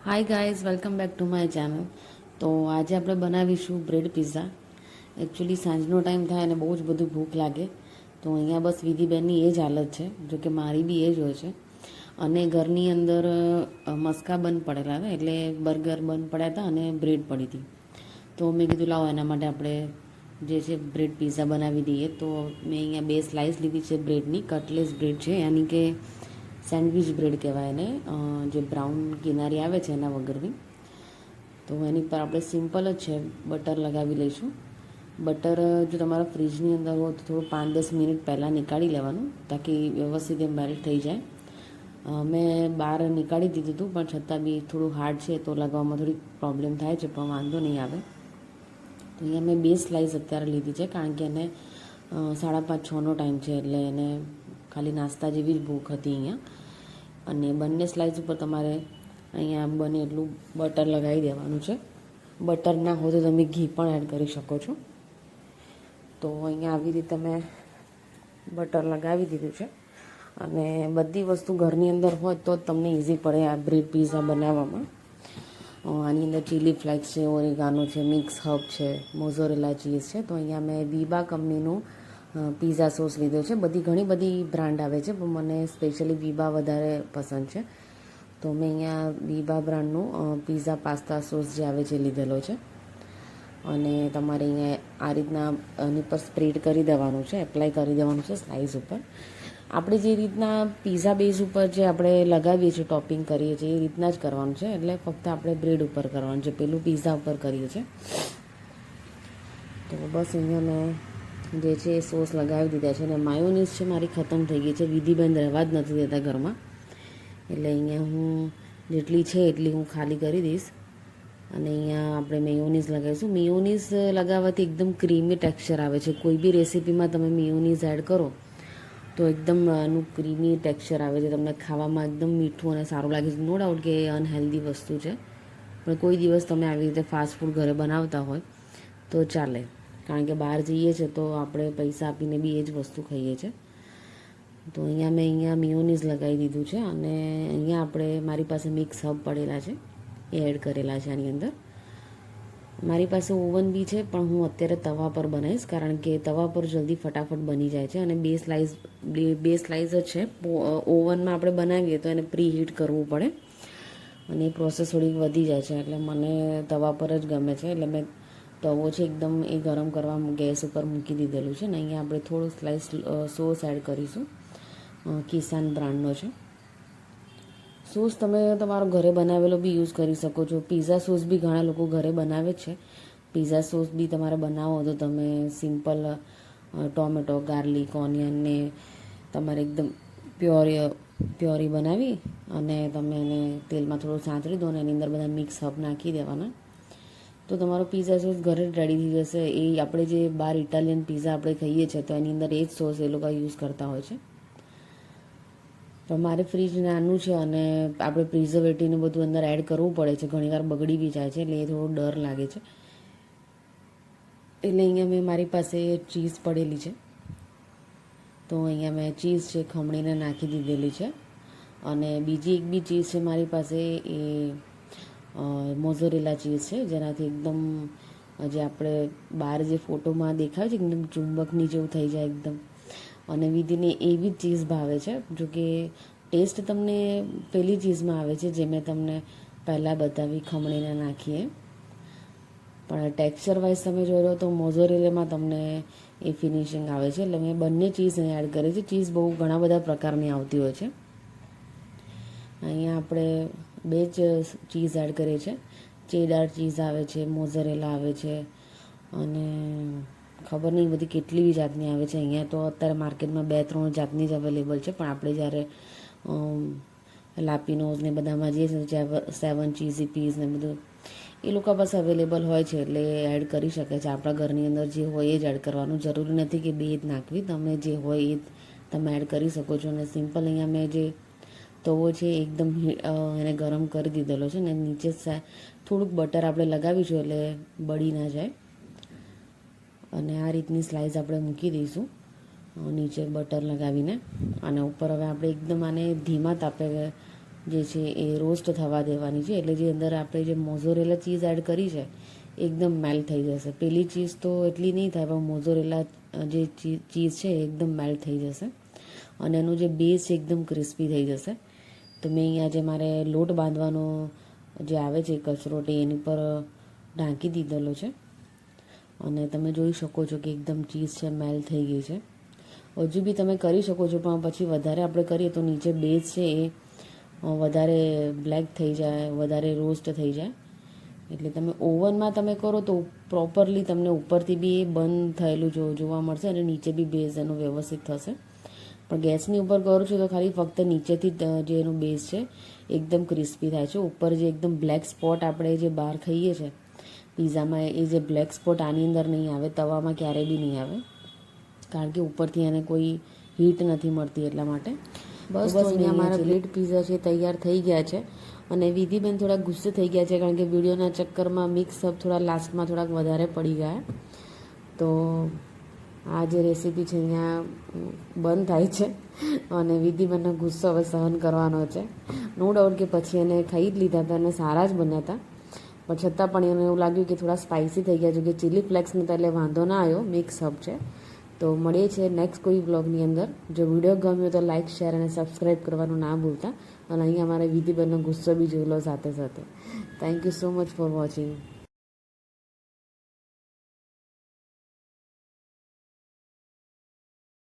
Hi guys, welcome back to my channel. તો આજે આપણે બનાવીશું બ્રેડ પિઝા. એકચ્યુઅલી સાંજનો ટાઈમ થાય અને બહુ જ બધું ભૂખ લાગે, તો અહીંયા બસ વિધિબેનની એ જ હાલત છે, જો કે મારી બી એ જ હોય છે. અને ઘરની અંદર મસ્કા બંધ પડેલા હતા, એટલે બર્ગર બંધ પડ્યા હતા અને બ્રેડ પડી હતી. તો મેં કીધું લાવો એના માટે આપણે જે છે બ્રેડ પિઝા બનાવી દઈએ. તો મેં અહીંયા 2 સ્લાઇસ લીધી છે બ્રેડની. કટલેસ બ્રેડ છે, યાની કે સેન્ડવિચ બ્રેડ કહેવાય એને, જે બ્રાઉન કિનારી આવે છે એના વગરની. તો એની પર આપણે સિમ્પલ જ છે બટર લગાવી લઈશું. બટર જો તમારા ફ્રીજની અંદર હોય તો થોડું 5-10 મિનિટ પહેલાં નીકાળી લેવાનું, તાકી વ્યવસ્થિત એ મેલ્ટ થઈ જાય. મેં બહાર નીકાળી દીધું હતું, પણ છતાં બી થોડું હાર્ડ છે તો લગાવવામાં થોડી પ્રોબ્લેમ થાય છે, પણ વાંધો નહીં આવે. તો અહીંયા મેં 2 સ્લાઇસ અત્યારે લીધી છે, કારણ કે એને 5:30-6નો ટાઈમ છે, એટલે એને ખાલી નાસ્તા જેવી જ ભૂખ હતી અહીંયા. અને બંને સ્લાઇસ ઉપર તમારે અહીંયા બને એટલું બટર લગાવી દેવાનું છે. બટર ના હોય તો તમે ઘી પણ એડ કરી શકો છો. તો અહીંયા આવી રીતે મેં બટર લગાવી દીધું છે. અને બધી વસ્તુ ઘરની અંદર હોય તો જ તમને ઇઝી પડે આ બ્રેડ પિઝા બનાવવામાં. આની અંદર ચીલી ફ્લેક્સ છે, ઓરેગાનો છે, મિક્સ હર્બ છે, મોઝરેલા ચીઝ છે. તો અહીંયા મેં વિવા કંપનીનું પિઝા સોસ લીધો છે. ઘણી બધી બ્રાન્ડ આવે છે, પણ મને સ્પેશિયલી વિવા વધારે પસંદ છે. તો મેં અહીંયા વિવા બ્રાન્ડનું પિઝા પાસ્તા સોસ જે આવે છે લીધેલો છે. અને તમારે અહીંયા આ રીતના એની પર સ્પ્રેડ કરી દેવાનું છે, એપ્લાય કરી દેવાનું છે સ્લાઇસ ઉપર. આપણે જે રીતના પિઝા બેઝ ઉપર જે આપણે લગાવીએ છીએ, ટોપિંગ કરીએ છીએ, એ રીતના જ કરવાનું છે. એટલે ફક્ત આપણે બ્રેડ ઉપર કરવાનું છે, પેલું પિઝા ઉપર કરીએ છીએ. તો બસ અહીંયા મેં જે છે એ સોસ લગાવી દીધા છે. અને માયોનીઝ છે મારી ખતમ થઈ ગઈ છે, વિધિબેન રહેવા જ નથી દેતા ઘરમાં, એટલે અહીંયા હું જેટલી છે એટલી હું ખાલી કરી દઈશ. અને અહીંયા આપણે મેયોનીઝ લગાવીશું. મેયોનીઝ લગાવવાથી એકદમ ક્રીમી ટેક્સચર આવે છે. કોઈ બી રેસીપીમાં તમે મેયોનીઝ એડ કરો તો એકદમ એનું ક્રીમી ટેક્સચર આવે છે, તમને ખાવામાં એકદમ મીઠું અને સારું લાગે છે. નો ડાઉટ કે એ અનહેલ્ધી વસ્તુ છે, પણ કોઈ દિવસ તમે આવી રીતે ફાસ્ટ ફૂડ ઘરે બનાવતા હોય તો ચાલે, કારણ કે બહાર જઈએ છીએ તો આપણે પૈસા આપીને બી એ જ વસ્તુ ખાઈએ છીએ. તો અહીંયા મિયોનીઝ લગાવી દીધું છે. અને અહીંયા આપણે મારી પાસે મિક્સ હબ પડેલા છે, એ એડ કરેલા છે આની અંદર. મારી પાસે ઓવન બી છે, પણ હું અત્યારે તવા પર બનાવીશ, કારણ કે તવા પર જલ્દી ફટાફટ બની જાય છે. અને 2 સ્લાઇસ જ છે. ઓવનમાં આપણે બનાવીએ તો એને પ્રી હીટ કરવું પડે અને એ પ્રોસેસ થોડી વધી જાય છે, એટલે મને તવા પર જ ગમે છે. એટલે મેં તવો છે એકદમ એ ગરમ કરવા ગેસ ઉપર મૂકી દીધેલું છે. ને અહીંયા આપણે થોડું સ્લાઇસ સોસ એડ કરીશું, કિસાન બ્રાન્ડનો છે સોસ. તમે તમારો ઘરે બનાવેલો બી યુઝ કરી શકો છો. પિઝા સોસ બી ઘણા લોકો ઘરે બનાવે છે. પિઝા સોસ બી તમારે બનાવો તો તમે સિમ્પલ ટોમેટો, ગાર્લિક, ઓનિયનને તમારે એકદમ પ્યોરી બનાવી અને તમે એને તેલમાં થોડું સાંતળી દો અને એની અંદર બધા મિક્સ હબ નાખી દેવાના, તો તમારો પિઝા સોસ ઘરે જ રેડી થઈ જશે. એ આપણે જે બહાર ઇટાલિયન પિઝા આપણે ખાઈએ છીએ તો એની અંદર એ જ સોસ એ લોકો યુઝ કરતા હોય છે. પણ મારે ફ્રીજ નાનું છે અને આપણે પ્રિઝર્વેટિવને બધું અંદર એડ કરવું પડે છે, ઘણીવાર બગડી બી જાય છે, એટલે એ થોડો ડર લાગે છે. એટલે અહીંયા મારી પાસે ચીઝ પડેલી છે, તો અહીંયા મેં ચીઝ છે ખમણીને નાખી દીધેલી છે. અને બીજી એક બી ચીઝ છે મારી પાસે, એ મોઝરેલા ચીઝ છે, જેનાથી એકદમ જે આપણે બહાર જે ફોટોમાં દેખાય છે એકદમ ચુંબકની જેવું થઈ જાય એકદમ. અને વિધિને એવી જ ચીઝ ભાવે છે, જો કે ટેસ્ટ તમને પેલી ચીઝમાં આવે છે જે મેં તમને પહેલાં બતાવી ખમણીને નાખીએ, પણ ટેક્સચર વાઇઝ તમે જોયો તો મોઝરેલામાં તમને એ ફિનિશિંગ આવે છે. એટલે મેં બંને ચીઝ અહીં એડ કરી છે. ચીઝ બહુ ઘણા બધા પ્રકારની આવતી હોય છે. અહીંયા આપણે 2 જ ચીઝ એડ કરીએ છીએ. ચેડાર ચીઝ આવે છે, મોઝરેલા આવે છે, અને ખબર નહીં બધી કેટલી બી જાતની આવે છે. અહીંયા તો અત્યારે માર્કેટમાં 2-3 જાતની જ અવેલેબલ છે, પણ આપણે જ્યારે લાપીનોઝ ને બધામાં જઈએ છીએ જ્યાં 7 ચીઝી પીઝ ને બધું એ લોકો પાસે અવેલેબલ હોય છે, એટલે એડ કરી શકે છે. આપણા ઘરની અંદર જે હોય એ જ એડ કરવાનું, જરૂરી નથી કે 2 જ નાખવી, તમે જે હોય એ તમે એડ કરી શકો છો. અને સિમ્પલ અહીંયા મેં જે તવો છે એકદમ એને ગરમ કરી દીધેલો છે, ને નીચે થોડુંક બટર આપણે લગાવીશું એટલે બળી ના જાય. અને આ રીતની સ્લાઇસ આપણે મૂકી દઈશું નીચે બટર લગાવીને. અને ઉપર હવે આપણે એકદમ આને ધીમા તાપે જે છે એ રોસ્ટ થવા દેવાની છે. એટલે જે અંદર આપણે જે મોઝોરેલા ચીઝ એડ કરી છે એકદમ મેલ્ટ થઈ જશે. પેલી ચીઝ તો એટલી નહીં થાય, પણ મોઝોરેલા જે ચીઝ છે એકદમ મેલ્ટ થઈ જશે અને એનું જે બેઝ છે એકદમ ક્રિસ્પી થઈ જશે. તો મેં અહીંયા જે મારે લોટ બાંધવાનો જે આવે છે કચરોટ એની પર ઢાંકી દીધેલો છે અને તમે જોઈ શકો છો કે એકદમ ચીઝ છે મેલ્ટ થઈ ગઈ છે. હજુ બી તમે કરી શકો છો, પણ પછી વધારે આપણે કરીએ તો નીચે બેઝ છે એ વધારે બ્લેક થઈ જાય, વધારે રોસ્ટ થઈ જાય. એટલે તમે ઓવનમાં તમે કરો તો પ્રોપરલી તમને ઉપરથી બી એ બંધ થયેલું જોવા મળશે અને નીચે બી બેઝ એનો વ્યવસ્થિત થશે. પણ ગેસની ઉપર કરો છો તો ખાલી ફક્ત નીચેથી જે એનો બેઝ છે એકદમ ક્રિસ્પી થાય છે. ઉપર જે એકદમ બ્લેક સ્પોટ આપણે જે બહાર ખાઈએ છીએ પિઝામાં, એ જે બ્લેક સ્પોટ આની અંદર નહીં આવે, તવામાં ક્યારેય બી નહીં આવે, કારણ કે ઉપરથી એને કોઈ હીટ નથી મળતી એટલા માટે. બસ તો અહીંયા મારા બ્રેડ પીઝા છે તૈયાર થઈ ગયા છે અને વિધિબેન થોડા ગુસ્સે થઈ ગયા છે, કારણ કે વિડીયોના ચક્કરમાં મિક્સઅપ થોડા લાસ્ટમાં થોડાક વધારે પડી ગયા. તો આ જે રેસીપી છે અહીંયા બંધ થાય છે અને વિધિબેનનો ગુસ્સો હવે સહન કરવાનો છે. નો ડાઉટ કે પછી એને ખાઈ જ લીધા હતા અને સારા જ બન્યા હતા, પણ છતાં પણ એને એવું લાગ્યું કે થોડા સ્પાઇસી થઈ ગયા છે, કે ચીલી ફ્લેક્સ નહોતા એટલે વાંધો ના આવ્યો, મિક્સઅપ છે. તો મળીએ છીએ નેક્સ્ટ કોઈ વ્લોગની અંદર. જો વિડીયો ગમ્યો તો લાઇક, શેર અને સબસ્ક્રાઈબ કરવાનું ના ભૂલતા. અને અહીંયા અમારે વિધિબેનનો ગુસ્સો બી જોઈ લો સાથે સાથે. Thank you so much for watching.